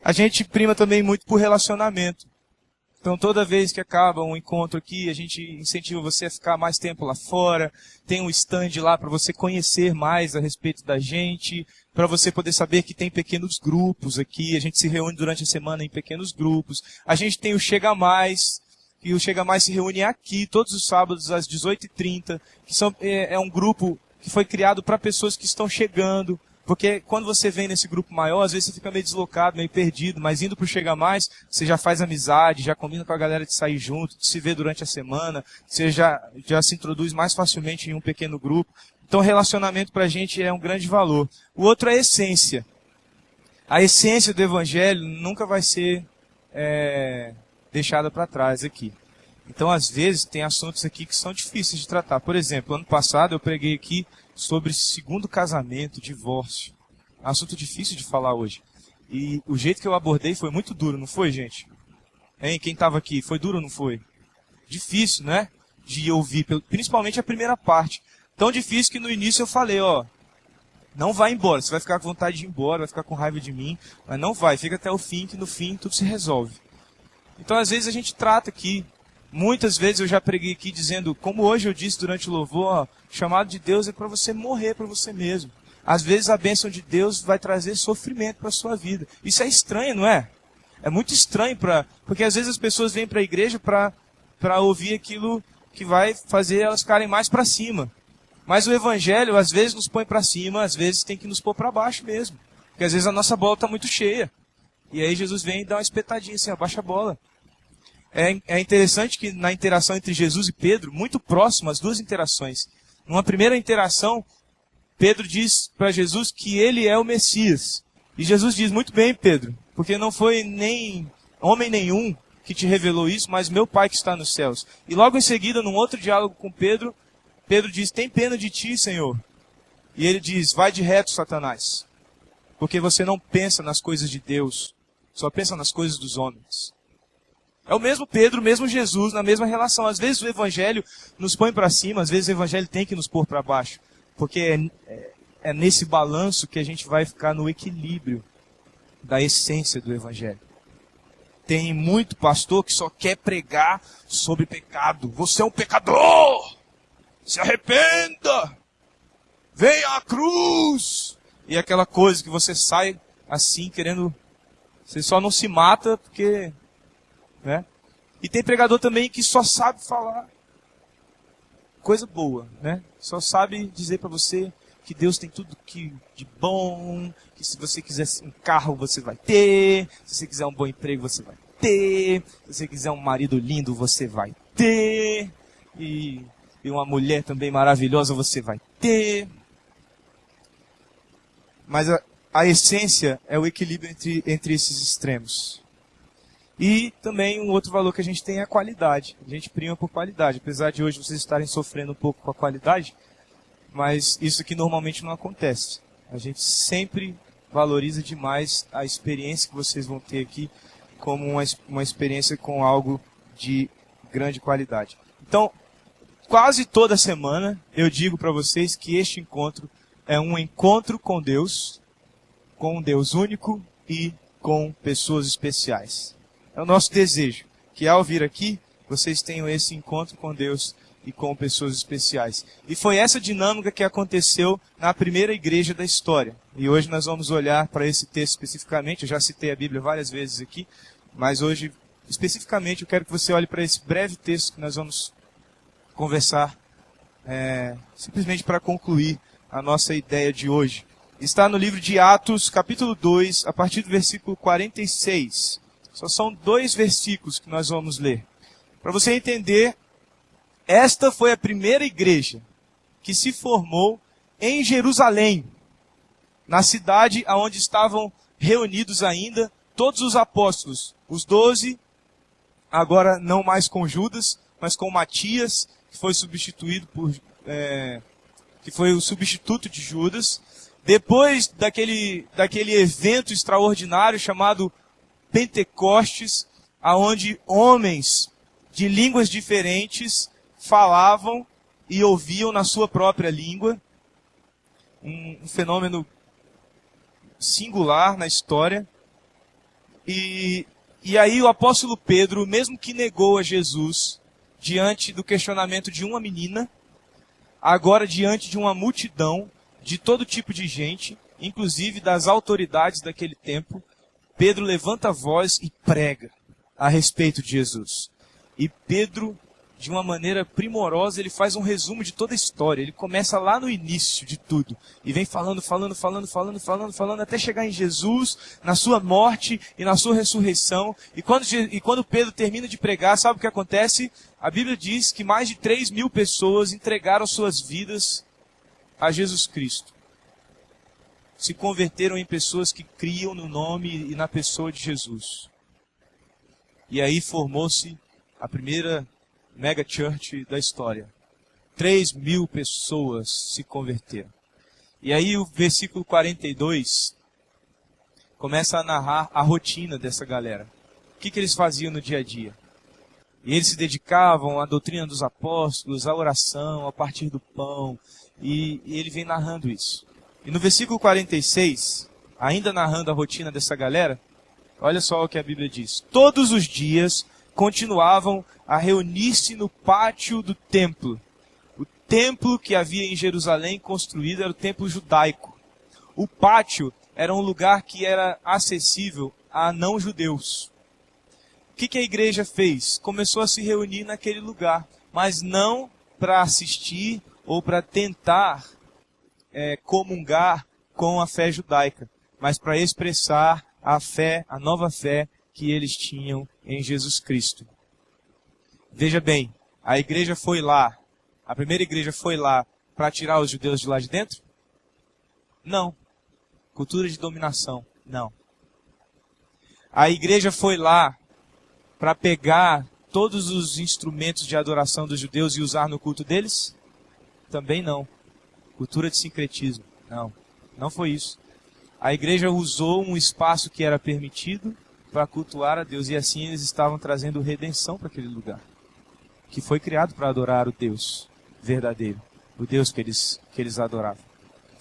A gente prima também muito por relacionamento. Então, toda vez que acaba um encontro aqui, a gente incentiva você a ficar mais tempo lá fora. Tem um stand lá para você conhecer mais a respeito da gente, para você poder saber que tem pequenos grupos aqui. A gente se reúne durante a semana em pequenos grupos. A gente tem o Chega Mais, e o Chega Mais se reúne aqui todos os sábados às 18h30, que é um grupo que foi criado para pessoas que estão chegando. Porque quando você vem nesse grupo maior, às vezes você fica meio deslocado, meio perdido, mas indo para o Chega Mais, você já faz amizade, já combina com a galera de sair junto, de se ver durante a semana, você já se introduz mais facilmente em um pequeno grupo. Então relacionamento para a gente é um grande valor. O outro é a essência. A essência do Evangelho nunca vai ser deixada para trás aqui. Então, às vezes, tem assuntos aqui que são difíceis de tratar. Por exemplo, ano passado eu preguei aqui sobre segundo casamento, divórcio. Assunto difícil de falar hoje. E o jeito que eu abordei foi muito duro, não foi, gente? Hein? Quem estava aqui, foi duro ou não foi? Difícil, né? De ouvir, principalmente a primeira parte. Tão difícil que no início eu falei, não vai embora, você vai ficar com vontade de ir embora, vai ficar com raiva de mim, mas não vai, fica até o fim, que no fim tudo se resolve. Então, às vezes, a gente trata aqui. Muitas vezes eu já preguei aqui dizendo, como hoje eu disse durante o louvor, o chamado de Deus é para você morrer para você mesmo. Às vezes a bênção de Deus vai trazer sofrimento para a sua vida. Isso é estranho, não é? É muito estranho, porque às vezes as pessoas vêm para a igreja para ouvir aquilo que vai fazer elas ficarem mais para cima. Mas o Evangelho às vezes nos põe para cima, às vezes tem que nos pôr para baixo mesmo. Porque às vezes a nossa bola está muito cheia. E aí Jesus vem e dá uma espetadinha assim, abaixa a bola. É interessante que na interação entre Jesus e Pedro, muito próximo as duas interações. Numa primeira interação, Pedro diz para Jesus que ele é o Messias. E Jesus diz, muito bem, Pedro, porque não foi nem homem nenhum que te revelou isso, mas meu Pai que está nos céus. E logo em seguida, num outro diálogo com Pedro, Pedro diz, tem pena de ti, Senhor. E ele diz, vai de reto, Satanás, porque você não pensa nas coisas de Deus, só pensa nas coisas dos homens. É o mesmo Pedro, o mesmo Jesus, na mesma relação. Às vezes o Evangelho nos põe para cima, às vezes o Evangelho tem que nos pôr para baixo. Porque é nesse balanço que a gente vai ficar no equilíbrio da essência do Evangelho. Tem muito pastor que só quer pregar sobre pecado. Você é um pecador! Se arrependa! Venha à cruz! E aquela coisa que você sai assim, querendo... Você só não se mata porque... né? E tem pregador também que só sabe falar coisa boa, né? Só sabe dizer para você que Deus tem tudo de bom, que se você quiser um carro você vai ter, se você quiser um bom emprego você vai ter, se você quiser um marido lindo você vai ter, e uma mulher também maravilhosa você vai ter. Mas a essência é o equilíbrio entre esses extremos. E também um outro valor que a gente tem é a qualidade. A gente prima por qualidade. Apesar de hoje vocês estarem sofrendo um pouco com a qualidade, mas isso aqui normalmente não acontece. A gente sempre valoriza demais a experiência que vocês vão ter aqui como uma experiência com algo de grande qualidade. Então, quase toda semana eu digo para vocês que este encontro é um encontro com um Deus único e com pessoas especiais. É o nosso desejo que ao vir aqui, vocês tenham esse encontro com Deus e com pessoas especiais. E foi essa dinâmica que aconteceu na primeira igreja da história. E hoje nós vamos olhar para esse texto especificamente. Eu já citei a Bíblia várias vezes aqui, mas hoje, especificamente, eu quero que você olhe para esse breve texto que nós vamos conversar, simplesmente para concluir a nossa ideia de hoje. Está no livro de Atos, capítulo 2, a partir do versículo 46. Só são 2 versículos que nós vamos ler. Para você entender, esta foi a primeira igreja que se formou em Jerusalém, na cidade onde estavam reunidos ainda todos os apóstolos, os 12, agora não mais com Judas, mas com Matias, que foi substituído que foi o substituto de Judas. Depois daquele evento extraordinário chamado Pentecostes, aonde homens de línguas diferentes falavam e ouviam na sua própria língua, um fenômeno singular na história. E aí o apóstolo Pedro, mesmo que negou a Jesus diante do questionamento de uma menina, agora diante de uma multidão de todo tipo de gente, inclusive das autoridades daquele tempo, Pedro levanta a voz e prega a respeito de Jesus. E Pedro, de uma maneira primorosa, ele faz um resumo de toda a história. Ele começa lá no início de tudo. E vem falando, até chegar em Jesus, na sua morte e na sua ressurreição. E quando Pedro termina de pregar, sabe o que acontece? A Bíblia diz que mais de 3.000 pessoas entregaram suas vidas a Jesus Cristo. Se converteram em pessoas que criam no nome e na pessoa de Jesus. E aí formou-se a primeira mega church da história. 3.000 pessoas se converteram. E aí o versículo 42 começa a narrar a rotina dessa galera. O que eles faziam no dia a dia? E eles se dedicavam à doutrina dos apóstolos, à oração, a partir do pão. E ele vem narrando isso. E no versículo 46, ainda narrando a rotina dessa galera, olha só o que a Bíblia diz. Todos os dias continuavam a reunir-se no pátio do templo. O templo que havia em Jerusalém construído era o templo judaico. O pátio era um lugar que era acessível a não-judeus. O que a igreja fez? Começou a se reunir naquele lugar, mas não para assistir ou para tentar comungar com a fé judaica, mas para expressar a fé, a nova fé que eles tinham em Jesus Cristo. Veja bem, a igreja foi lá, a primeira igreja foi lá para tirar os judeus de lá de dentro? Não. Cultura de dominação? Não. A igreja foi lá para pegar todos os instrumentos de adoração dos judeus e usar no culto deles? Também não. Cultura de sincretismo? Não. Não foi isso. A igreja usou um espaço que era permitido para cultuar a Deus. E assim eles estavam trazendo redenção para aquele lugar, que foi criado para adorar o Deus verdadeiro, o Deus que eles adoravam.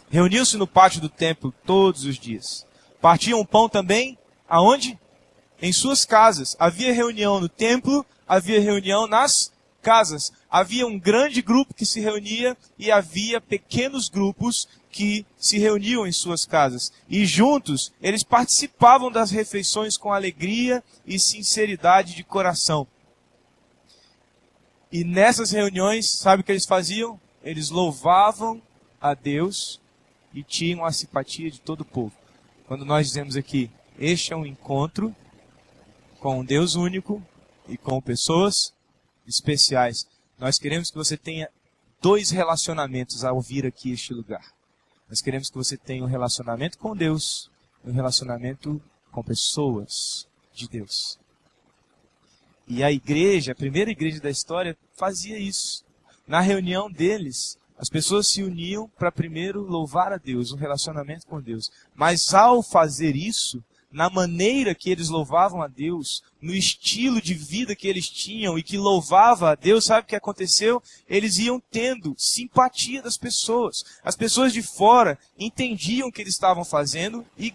Reuniam-se no pátio do templo todos os dias. Partiam o pão também, aonde? Em suas casas. Havia reunião no templo, havia reunião nas casas. Havia um grande grupo que se reunia e havia pequenos grupos que se reuniam em suas casas. E juntos, eles participavam das refeições com alegria e sinceridade de coração. E nessas reuniões, sabe o que eles faziam? Eles louvavam a Deus e tinham a simpatia de todo o povo. Quando nós dizemos aqui, este é um encontro com um Deus único e com pessoas especiais, nós queremos que você tenha 2 relacionamentos ao vir aqui a este lugar. Nós queremos que você tenha um relacionamento com Deus e um relacionamento com pessoas de Deus. E a igreja, a primeira igreja da história, fazia isso. Na reunião deles, as pessoas se uniam para primeiro louvar a Deus, um relacionamento com Deus. Mas ao fazer isso, na maneira que eles louvavam a Deus, no estilo de vida que eles tinham e que louvava a Deus, sabe o que aconteceu? Eles iam tendo simpatia das pessoas. As pessoas de fora entendiam o que eles estavam fazendo e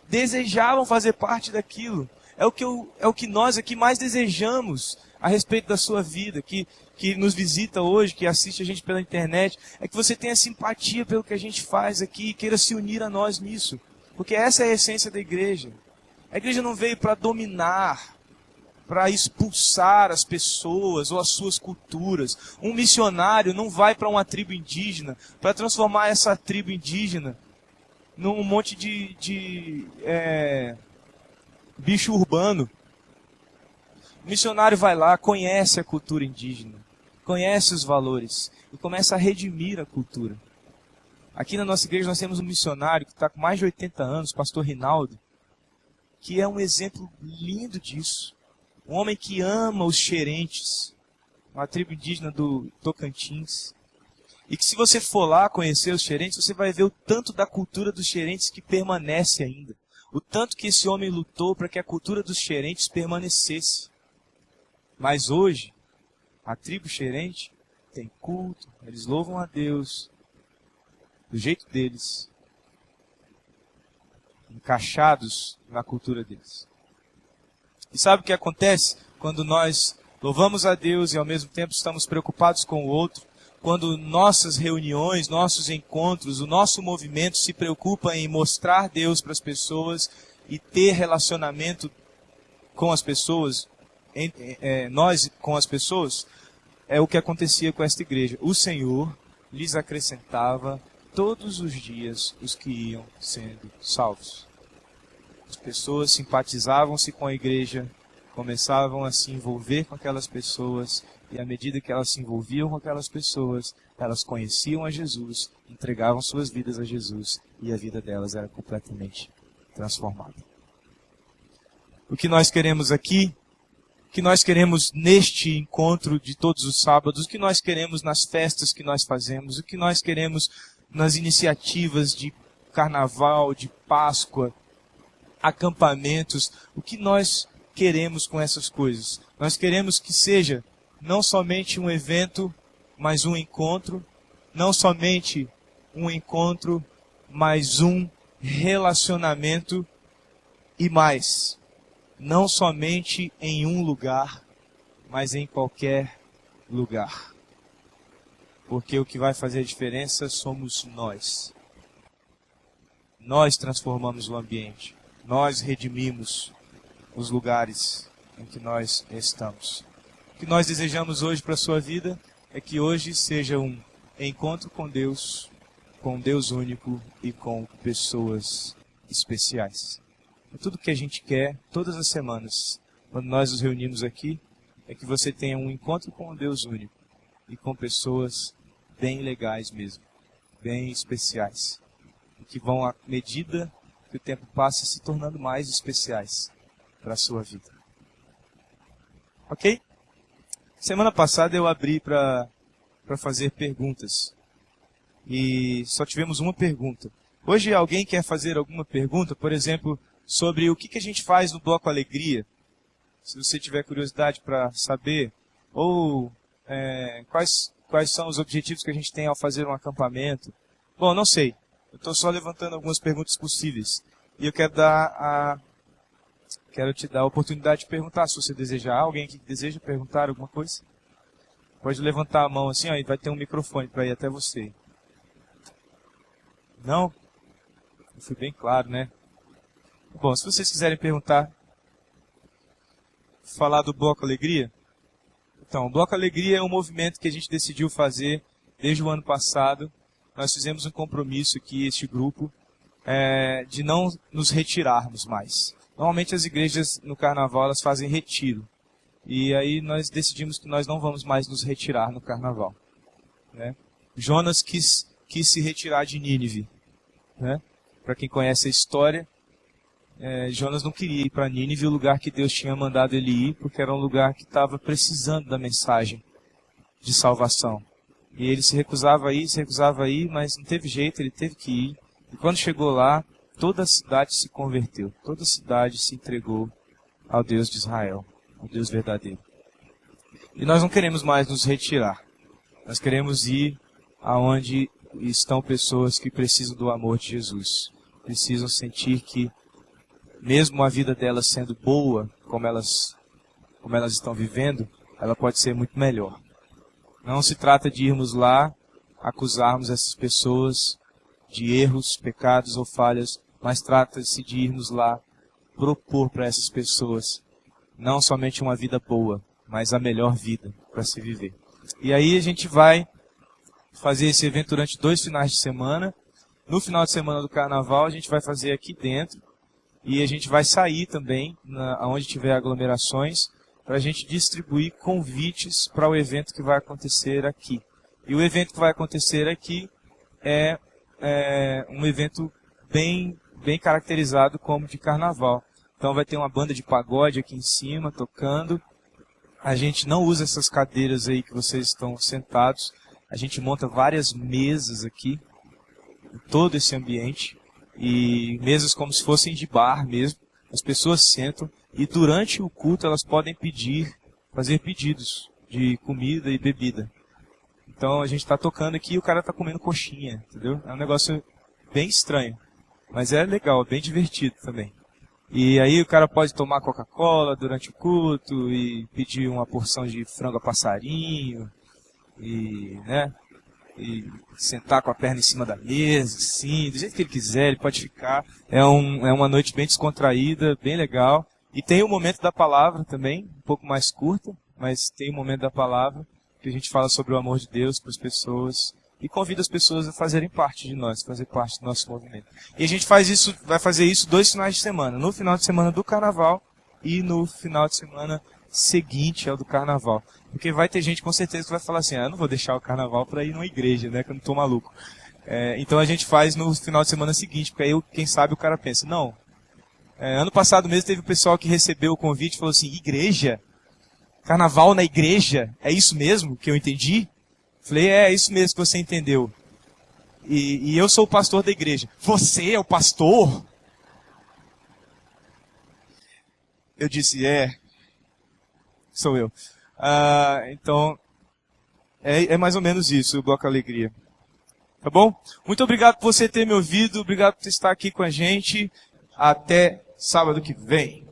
desejavam fazer parte daquilo. É o que nós aqui mais desejamos a respeito da sua vida, que nos visita hoje, que assiste a gente pela internet, é que você tenha simpatia pelo que a gente faz aqui e queira se unir a nós nisso. Porque essa é a essência da igreja. A igreja não veio para dominar, para expulsar as pessoas ou as suas culturas. Um missionário não vai para uma tribo indígena para transformar essa tribo indígena num monte de bicho urbano. O missionário vai lá, conhece a cultura indígena, conhece os valores e começa a redimir a cultura. Aqui na nossa igreja nós temos um missionário que está com mais de 80 anos, pastor Rinaldo, que é um exemplo lindo disso. Um homem que ama os xerentes, uma tribo indígena do Tocantins. E que se você for lá conhecer os xerentes, você vai ver o tanto da cultura dos xerentes que permanece ainda. O tanto que esse homem lutou para que a cultura dos xerentes permanecesse. Mas hoje, a tribo xerente tem culto, eles louvam a Deus do jeito deles, encaixados na cultura deles. E sabe o que acontece quando nós louvamos a Deus e ao mesmo tempo estamos preocupados com o outro? Quando nossas reuniões, nossos encontros, o nosso movimento se preocupa em mostrar Deus para as pessoas e ter relacionamento com as pessoas, nós com as pessoas, é o que acontecia com esta igreja. O Senhor lhes acrescentava todos os dias os que iam sendo salvos. As pessoas simpatizavam-se com a igreja, começavam a se envolver com aquelas pessoas, e à medida que elas se envolviam com aquelas pessoas, elas conheciam a Jesus, entregavam suas vidas a Jesus, e a vida delas era completamente transformada. O que nós queremos aqui, o que nós queremos neste encontro de todos os sábados, o que nós queremos nas festas que nós fazemos, o que nós queremos nas iniciativas de carnaval, de Páscoa, acampamentos, o que nós queremos com essas coisas? Nós queremos que seja não somente um evento, mas um encontro, não somente um encontro, mas um relacionamento e mais, não somente em um lugar, mas em qualquer lugar. Porque o que vai fazer a diferença somos nós. Nós transformamos o ambiente. Nós redimimos os lugares em que nós estamos. O que nós desejamos hoje para a sua vida é que hoje seja um encontro com Deus único e com pessoas especiais. É tudo que a gente quer, todas as semanas, quando nós nos reunimos aqui, é que você tenha um encontro com o Deus único e com pessoas bem legais mesmo, bem especiais, e que vão, à medida que o tempo passa, se tornando mais especiais para a sua vida. Ok? Semana passada eu abri para fazer perguntas, e só tivemos uma pergunta. Hoje alguém quer fazer alguma pergunta, por exemplo, sobre o que a gente faz no Bloco Alegria? Se você tiver curiosidade para saber, ou quais são os objetivos que a gente tem ao fazer um acampamento. Bom, não sei. Eu estou só levantando algumas perguntas possíveis. E eu quero te dar a oportunidade de perguntar, se você desejar. Alguém aqui que deseja perguntar alguma coisa? Pode levantar a mão assim, ó, e vai ter um microfone para ir até você. Não? Eu fui bem claro, né? Bom, se vocês quiserem perguntar, falar do Bloco Alegria, Então, o Bloco Alegria é um movimento que a gente decidiu fazer desde o ano passado. Nós fizemos um compromisso aqui, este grupo, de não nos retirarmos mais. Normalmente as igrejas no carnaval elas fazem retiro. E aí nós decidimos que nós não vamos mais nos retirar no carnaval. Né? Jonas quis se retirar de Nínive. Né? Para quem conhece a história, Jonas não queria ir para Nínive, o lugar que Deus tinha mandado ele ir, porque era um lugar que estava precisando da mensagem de salvação. E ele se recusava a ir, mas não teve jeito, ele teve que ir. E quando chegou lá, toda a cidade se converteu, toda a cidade se entregou ao Deus de Israel, ao Deus verdadeiro. E nós não queremos mais nos retirar, nós queremos ir aonde estão pessoas que precisam do amor de Jesus, precisam sentir que mesmo a vida delas sendo boa, como elas estão vivendo, ela pode ser muito melhor. Não se trata de irmos lá, acusarmos essas pessoas de erros, pecados ou falhas, mas trata-se de irmos lá propor para essas pessoas não somente uma vida boa, mas a melhor vida para se viver. E aí a gente vai fazer esse evento durante 2 finais de semana. No final de semana do carnaval a gente vai fazer aqui dentro. E a gente vai sair também, onde tiver aglomerações, para a gente distribuir convites para o evento que vai acontecer aqui. E o evento que vai acontecer aqui é um evento bem caracterizado como de carnaval. Então vai ter uma banda de pagode aqui em cima, tocando. A gente não usa essas cadeiras aí que vocês estão sentados. A gente monta várias mesas aqui, em todo esse ambiente. E mesas como se fossem de bar mesmo, as pessoas sentam e durante o culto elas podem fazer pedidos de comida e bebida. Então a gente está tocando aqui e o cara está comendo coxinha, entendeu? É um negócio bem estranho, mas é legal, é bem divertido também. E aí o cara pode tomar Coca-Cola durante o culto e pedir uma porção de frango a passarinho e sentar com a perna em cima da mesa, assim, do jeito que ele quiser, ele pode ficar. É uma noite bem descontraída, bem legal. E tem o momento da palavra também, um pouco mais curta, mas tem o momento da palavra, que a gente fala sobre o amor de Deus para as pessoas e convida as pessoas a fazerem parte de nós, fazer parte do nosso movimento. E a gente vai fazer isso 2 finais de semana, no final de semana do carnaval e no final de semana seguinte ao do carnaval. Porque vai ter gente com certeza que vai falar assim, eu não vou deixar o carnaval para ir numa igreja, né, que eu não tô maluco. Então a gente faz no final de semana seguinte, porque aí quem sabe o cara pensa, não. Ano passado mesmo teve o pessoal que recebeu o convite e falou assim, igreja? Carnaval na igreja? É isso mesmo que eu entendi? Falei, é isso mesmo que você entendeu. E eu sou o pastor da igreja. Você é o pastor? Eu disse, sou eu. Então, é mais ou menos isso, o Bloco Alegria. Tá bom? Muito obrigado por você ter me ouvido, obrigado por estar aqui com a gente. Até sábado que vem.